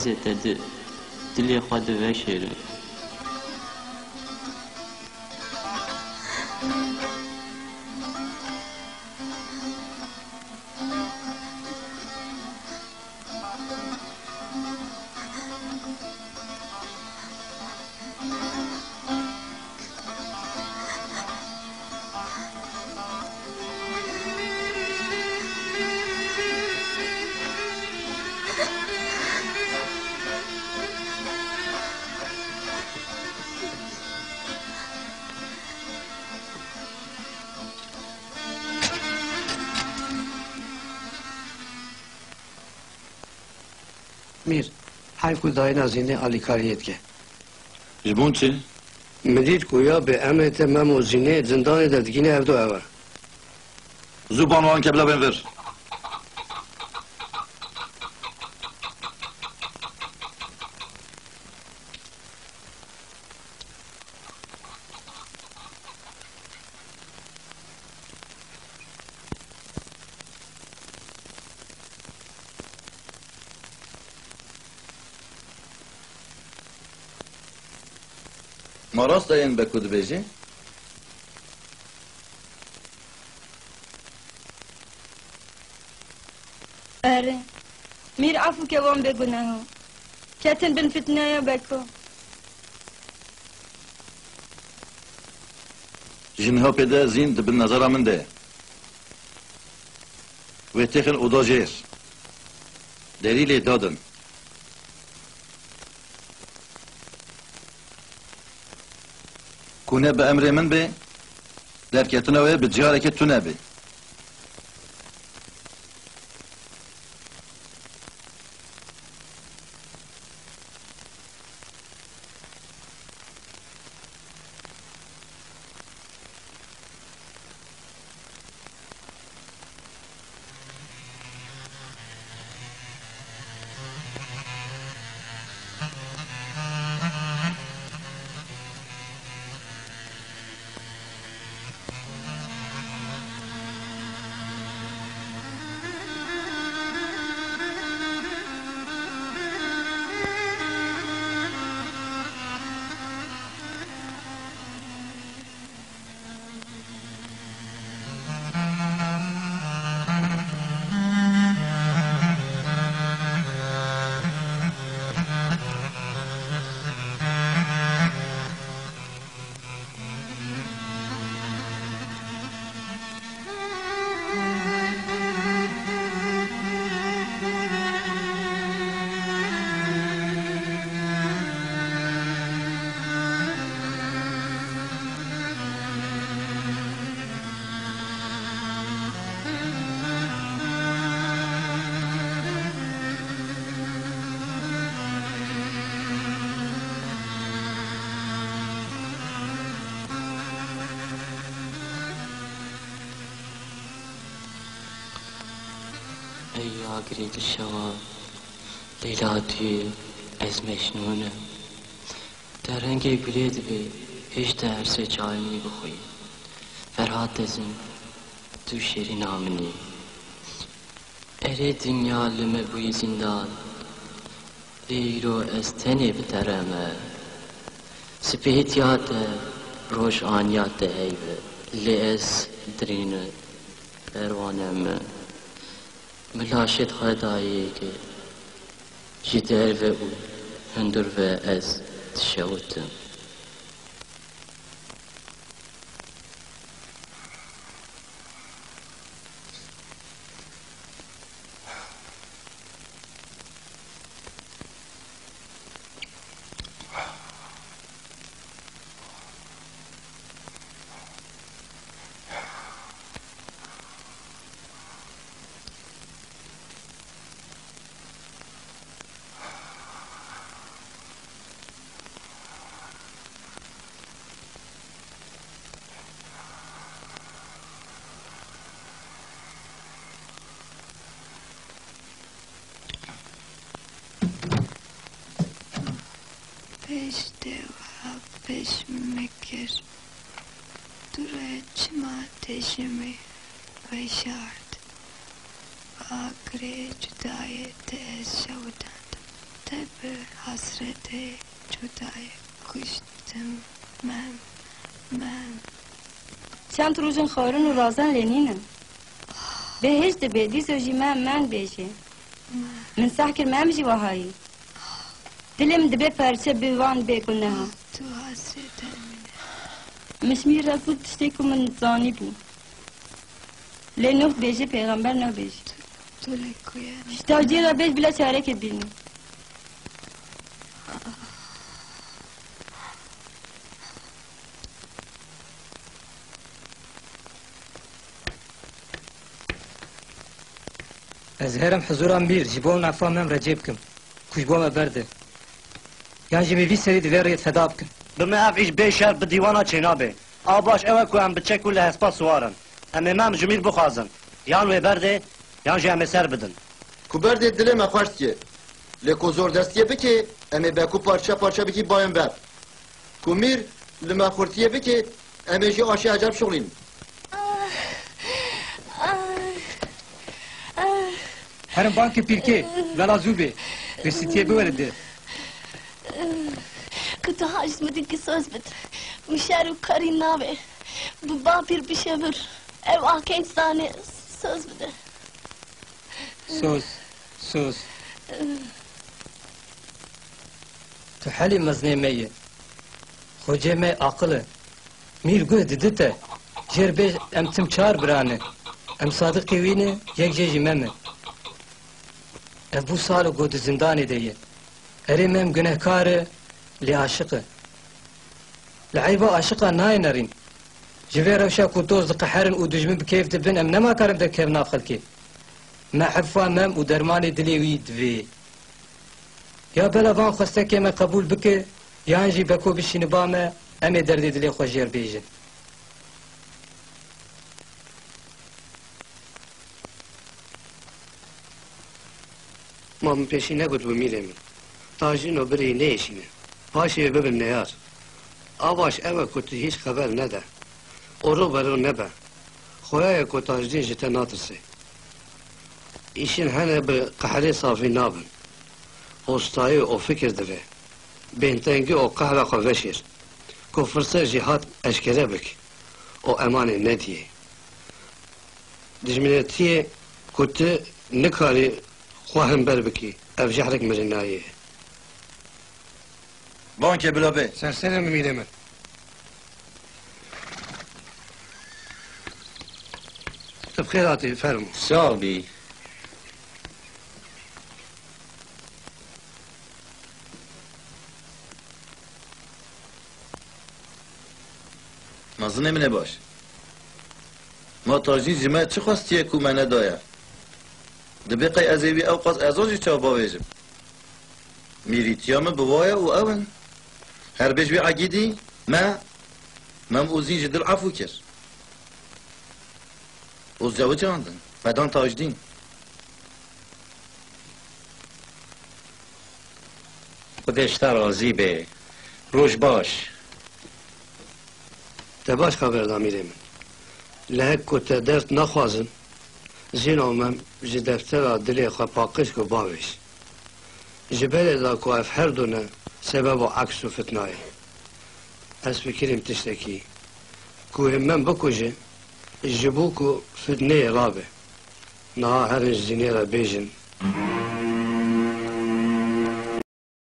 زیده دلی خود وشیره میر حیف کو دای نازینه علی کاریت که جبون چی؟ مدید کویا به امت مموزینه زندان دادگینه اردو اوه زوبان وان کبلا بنور ما راست داین به کد بیجی؟ آره میر عفو که وام بگناه کتن بن فتنه یا بکو جنها پیدا زین دبن نظر من ده و تخن اودا جیر دلیل دادن کنه به امر من به در کتنه و به جاره که تو نبی ای آگرید شما لیلا توی از مشنونه در رنگ گلید به هیچ درس چایمی بخوی فرهاد ازم تو شیری نامنی اره دنیا لمه بوی زندان لیرو از تنی بترمه سپیت یاد روش آنیات هیوه لی از درینه پروانمه ملاشت خدایی که جدر و او هندر و از تشوتم Peshdewa peshmekir durechma tejme vayshart agre judaye tez shawdan te به حسرت جدای کشتم من چند روزن خارن و رازن لنینم بهش دبی دیسو جی من بیشه من سحکر ممجی وهایی دلم دبی پرچه بیوان بکنه ها تو حسرت مشمیر رفت تشتیکو من زانی بی لنوح بیشه پیغمبر نه بیشه تو لکویم شتاجی را بیش بلا چاره که بینی از هرم حضور امیر جبون نفهمم رجب کم کشبوم برده یعنی جمی سری دویر رید فدا بکن بما افعیش بیشر به دیوانا چنابه آباش اوه که هم بچه کل هسپا سوارن اما مام جمیر بخوازن یان وی برده یان جمع سر بدن کوبرد دل ما خوشتیه لکو زور دستیه بکی امی بکو پارچه بکی بایم بر کومیر لما خورتیه بکی امی جی آشی عجب شغلین هرم بانک پیرکه ولا زوبه رسیتیه بورده که تو حاجت مدین که سوز بد مشارو کاری نابه بابا پیر بشه بر او آکه انسانه سوز بده سوز تو حالی مزنه میه خوجه می عقله میر گوه ددته جر بیش ام تم چار برانه ام صادقی وینه یک جیجی ممه ابو سالو گود زندانی دیه اری مم گنهکاره لی عاشقه لعيبه عاشقه ناي نرين جوير وشا كوتوز قحرن ودجمن بكيف دبن ام نما كرم ده كيف نافخل كي ما حفا مم ودرماني دليوي دفي يا بلا فان خستك ما قبول بك يانجي بكو بشين بامه امي دردي دلي خوجير بيجن ما من پیشی نگود و میره من تاجین و بری نیشینه پاشی ببین نیار آواش اوه کتی هیچ خبر نده اورو برو نبه خواه که تاجین جته ناترسه ایشین هنه به قهره صافی نابن اوستایی او فکر داره بینتنگی او قهره خوشیر که فرصه جهاد اشکره بک او امانه ندیه دجمنتیه کتی نکاری خواهم بر بکی اف جحرک مرنایه بانک بلابه سرسنه میره من بخيراتي فرمو ساقي مزنه منه باش ما تاجین جمعه چه خواستیه که منه دایا دبقی ازیوی اوقات ازاجی چا باویجم میریتیام بوایا و اون هر بجوی عقیدی ما اوزین جدل عفو کر اوز جاو جاندن بدان تاجدین خودش راضی به روش باش تباش خبر دا میره من لهک کتا درد نخوازن زینا من جی دفتر دلی خواه پاکش که باویش جبل دا که اف هر دونه سبب عکس و فتنای از فکریم تشتکی که من بکجه جبو که فتنه رابه نه هرنج زینی را بیجن